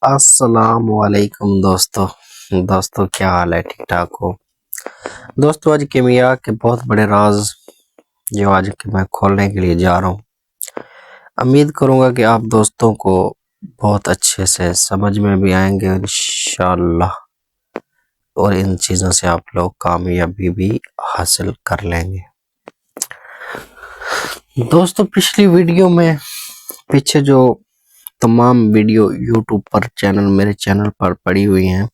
अस्सलाम वालेकुम दोस्तों क्या हाल है? ठीक ठाक हो दोस्तों? आज केमिया के बहुत बड़े राज जो आज के मैं खोलने के लिए जा रहा हूँ। उम्मीद करूँगा कि आप दोस्तों को बहुत अच्छे से समझ में भी आएंगे इंशाअल्लाह, और इन चीज़ों से आप लोग कामयाबी भी हासिल कर लेंगे। दोस्तों पिछली वीडियो में पीछे जो तमाम वीडियो यूट्यूब पर मेरे चैनल पर पड़ी हुई हैं,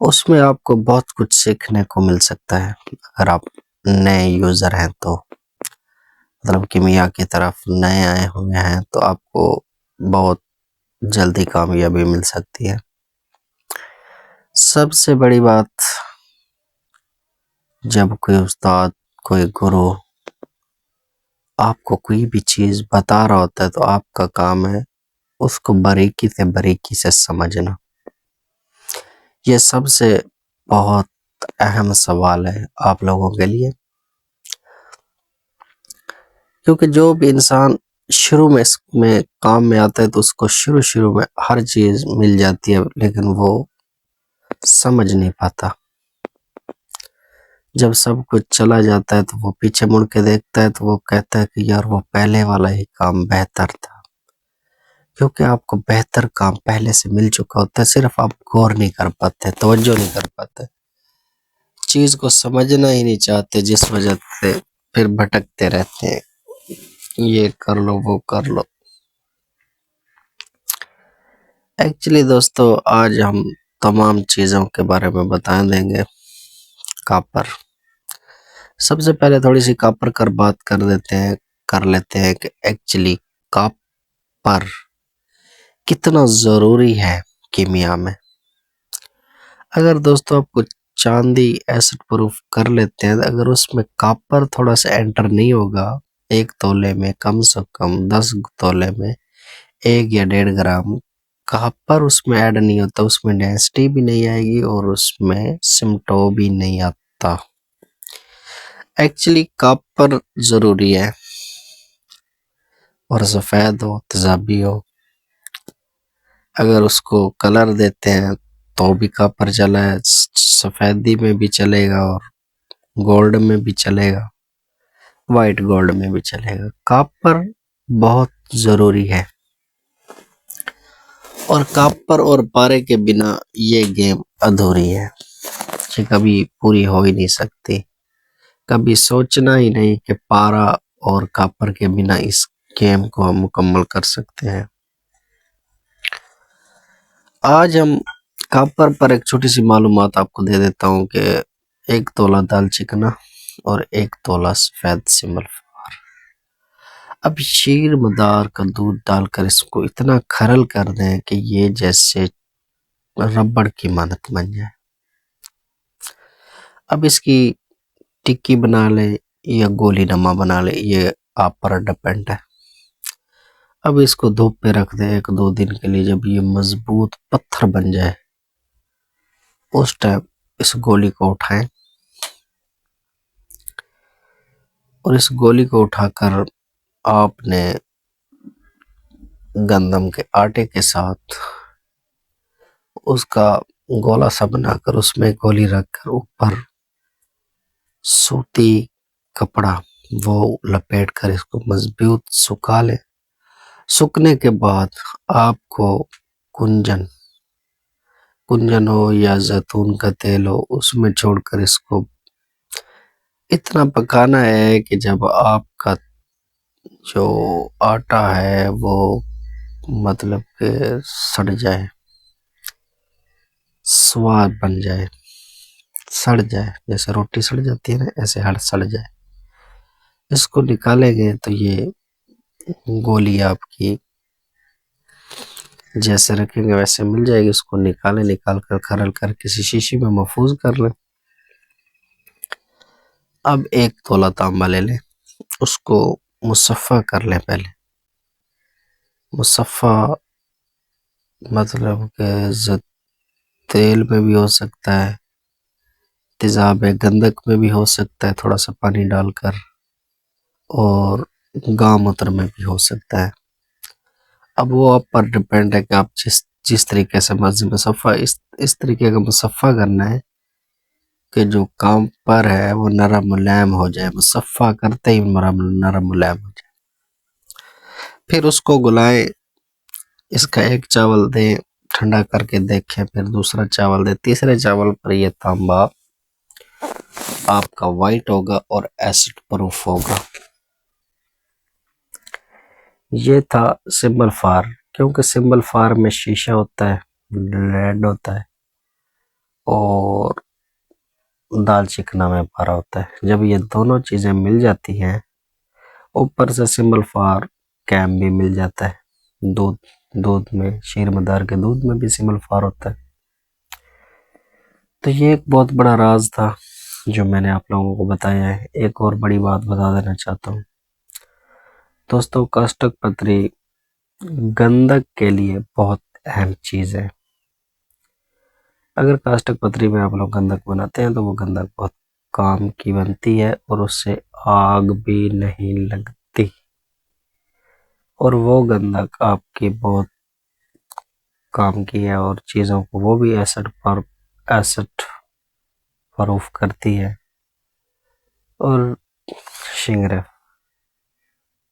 उसमें आपको बहुत कुछ सीखने को मिल सकता है। अगर आप नए यूज़र हैं तो मतलब केमिया की तरफ नए आए हुए हैं तो आपको बहुत जल्दी कामयाबी मिल सकती है। सबसे बड़ी बात, जब कोई उस्ताद कोई गुरु आपको कोई भी चीज़ बता रहा होता है तो आपका काम है उसको बारीकी से समझना। ये सबसे बहुत अहम सवाल है आप लोगों के लिए, क्योंकि जो भी इंसान शुरू में इसमें काम में आता है तो उसको शुरू में हर चीज़ मिल जाती है, लेकिन वो समझ नहीं पाता। जब सब कुछ चला जाता है तो वो पीछे मुड़ के देखता है तो वो कहता है कि यार वो पहले वाला ही काम बेहतर था, क्योंकि आपको बेहतर काम पहले से मिल चुका होता है। सिर्फ आप गौर नहीं कर पाते, तवज्जो नहीं कर पाते, चीज़ को समझना ही नहीं चाहते, जिस वजह से फिर भटकते रहते हैं, ये कर लो वो कर लो। एक्चुअली दोस्तों आज हम तमाम चीज़ों के बारे में बता देंगे। कॉपर, सबसे पहले थोड़ी सी कॉपर कर बात कर लेते हैं कि एक्चुअली कॉपर कितना ज़रूरी है कीमिया में। अगर दोस्तों आपको चांदी एसिड प्रूफ कर लेते हैं, अगर उसमें कॉपर थोड़ा सा एंटर नहीं होगा, 1 तोले में कम से कम 10 तोले में 1 या 1.5 ग्राम कॉपर उसमें ऐड नहीं होता, उसमें डेंसिटी भी नहीं आएगी और उसमें सिम्टो भी नहीं आता। एक्चुअली कॉपर ज़रूरी है, और सफ़ेद हो तेजाबी हो, अगर उसको कलर देते हैं तो भी कॉपर चला है, सफ़ेदी में भी चलेगा और गोल्ड में भी चलेगा, वाइट गोल्ड में भी चलेगा। कॉपर बहुत ज़रूरी है, और कॉपर और पारे के बिना ये गेम अधूरी है, ये कभी पूरी हो ही नहीं सकती। कभी सोचना ही नहीं कि पारा और कॉपर के बिना इस गेम को हम मुकम्मल कर सकते हैं। आज हम कॉपर पर एक छोटी सी मालूमात आपको दे देता हूँ कि 1 तोला दाल चिकना और 1 तोला सफ़ेद सिमल फुआर। अब शीर मदार का दूध डालकर इसको इतना खरल कर दें कि ये जैसे रबड़ की मानत बन जाए। अब इसकी टिक्की बना ले या गोली नमा बना ले, ये आप पर डिपेंड है। अब इसको धूप पे रख दे 1-2 दिन के लिए। जब ये मजबूत पत्थर बन जाए उस टाइम इस गोली को उठाएं, और इस गोली को उठाकर आपने गंदम के आटे के साथ उसका गोला सा बनाकर उसमें गोली रखकर ऊपर सूती कपड़ा वो लपेट कर इसको मजबूत सुखा ले। सूखने के बाद आपको कुंजन हो या जैतून का तेल हो, उसमें छोड़कर इसको इतना पकाना है कि जब आपका जो आटा है वो मतलब कि सड़ जाए, स्वाद बन जाए, सड़ जाए, जैसे रोटी सड़ जाती है ना, ऐसे हर सड़ जाए। इसको निकालेंगे तो ये गोली आपकी जैसे रखेंगे वैसे मिल जाएगी। उसको निकाल कर खरल कर किसी शीशी में महफूज कर लें। अब 1 तोला तांबा ले लें, उसको मुसफ़्फ़ा कर लें। पहले मुसफ़्फ़ा मतलब कि तेल में भी हो सकता है, तेज़ाब गंधक में भी हो सकता है, थोड़ा सा पानी डालकर, और गामूत्र में भी हो सकता है। अब वो आप पर डिपेंड है कि आप जिस जिस तरीके से मस्जिद मुसफ़्फ़ा इस तरीके का मुसफ़्फ़ा करना है कि जो काम पर है वो नरम मुलायम हो जाए, मुसफ़्फ़ा करते ही नरम मुलायम हो जाए। फिर उसको गुलाएं, इसका एक चावल दें, ठंडा करके देखें, फिर दूसरा चावल दें, तीसरे चावल पर ये तांबा आपका वाइट होगा और एसिड प्रूफ होगा। ये था सिंबल फार, क्योंकि सिंबल फार में शीशा होता है, रेड होता है, और दाल चिकना में पारा होता है। जब ये दोनों चीज़ें मिल जाती हैं, ऊपर से सिंबल फार कैम भी मिल जाता है। दूध दूध में, शीर मदार के दूध में भी सिंबल फार होता है। तो ये एक बहुत बड़ा राज था जो मैंने आप लोगों को बताया है। एक और बड़ी बात बता देना चाहता हूँ दोस्तों, काष्ठक पत्री गंधक के लिए बहुत अहम चीज़ है। अगर काष्ठक पत्री में आप लोग गंधक बनाते हैं तो वो गंधक बहुत काम की बनती है और उससे आग भी नहीं लगती, और वो गंधक आपकी बहुत काम की है और चीज़ों को वो भी एसिड प्रूफ करती है। और शिंगरेफ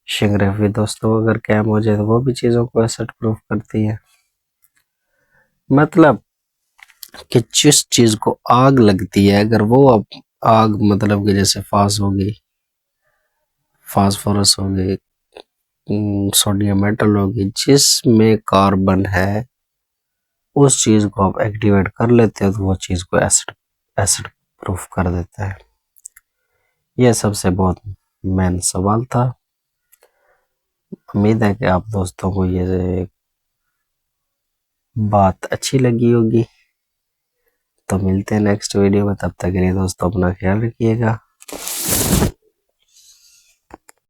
शिंगरेफ भी दोस्तों अगर कैम हो जाए तो वो भी चीज़ों को एसिड प्रूफ करती है। मतलब कि जिस चीज़ को आग लगती है, अगर वो अब आग मतलब कि जैसे फास्फोरस होगी, सोडियम मेटल होगी, जिसमें कार्बन है, उस चीज़ को आप एक्टिवेट कर लेते हो तो वो चीज़ को एसिड एसिड प्रूफ कर देता है। यह सबसे बहुत मेन सवाल था। उम्मीद है कि आप दोस्तों को ये बात अच्छी लगी होगी। तो मिलते हैं नेक्स्ट वीडियो में, तब तक के लिए दोस्तों अपना ख्याल रखिएगा।